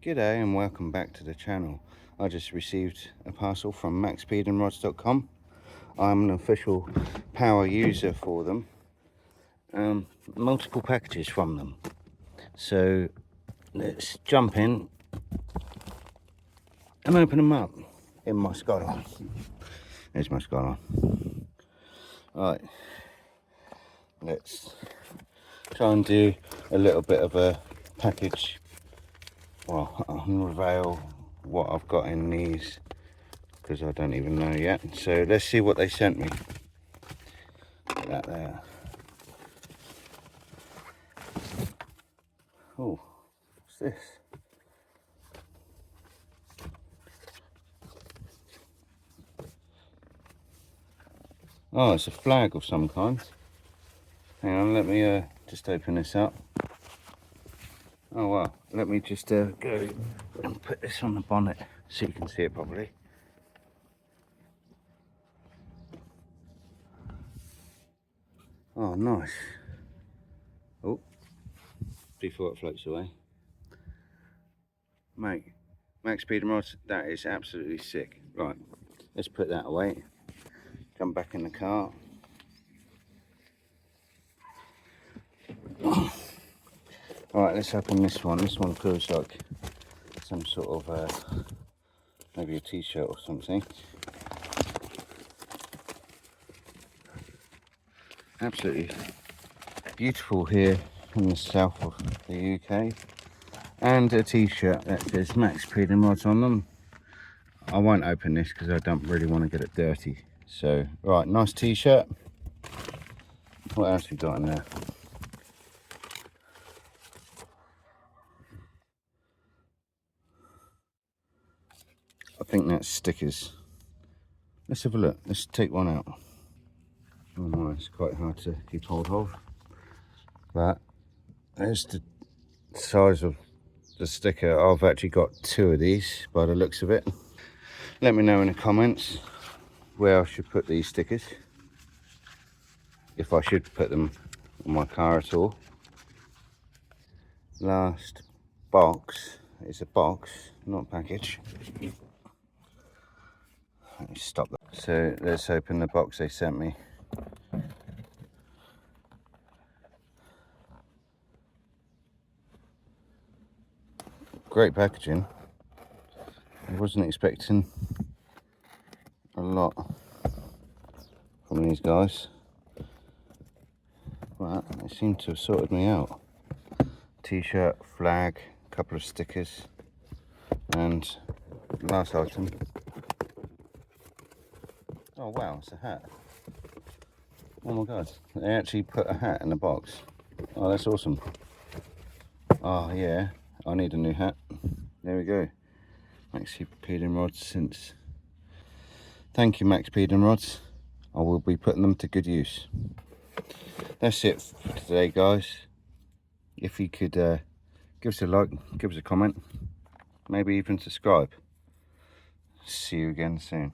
G'day and welcome back to the channel. I just received a parcel from maxpeedingrods.com. I'm an official power user for them. Multiple packages from them. So let's jump in and open them up in my Skyline. There's my Skyline. Right, let's try and do a little bit of a package. Well, unveil what I've got in these because I don't even know yet. So let's see what they sent me. Put that there. Oh, what's this? Oh, it's a flag of some kind. Hang on, let me just open this up. Oh wow, let me just go and put this on the bonnet so you can see it properly. Oh, nice. Oh, before it floats away. Mate, Max Speed and Rods, that is absolutely sick. Right, let's put that away. Jump back in the car. Alright, let's open this one. This one feels like some sort of, maybe a t-shirt or something. Absolutely beautiful here in the south of the UK. And a t-shirt that says Max Speed and Rods on them. I won't open this because I don't really want to get it dirty. So, right, nice t-shirt. What else we got in there? I think that's stickers. Let's have a look. Let's take one out. Oh my, it's quite hard to keep hold of. But there's the size of the sticker. I've actually got two of these by the looks of it. Let me know in the comments where I should put these stickers. If I should put them on my car at all. Last box is a box, not a package. Let me stop that. So let's open the box they sent me. Great packaging. I wasn't expecting a lot from these guys, but they seem to have sorted me out. T-shirt, flag, a couple of stickers, and last item. Oh wow, it's a hat. Oh my god, they actually put a hat in the box. Oh, that's awesome. Oh yeah, I need a new hat. There we go. Max Speed and Rods since. Thank you, Max Speed and Rods. I will be putting them to good use. That's it for today, guys. If you could give us a like, give us a comment, maybe even subscribe. See you again soon.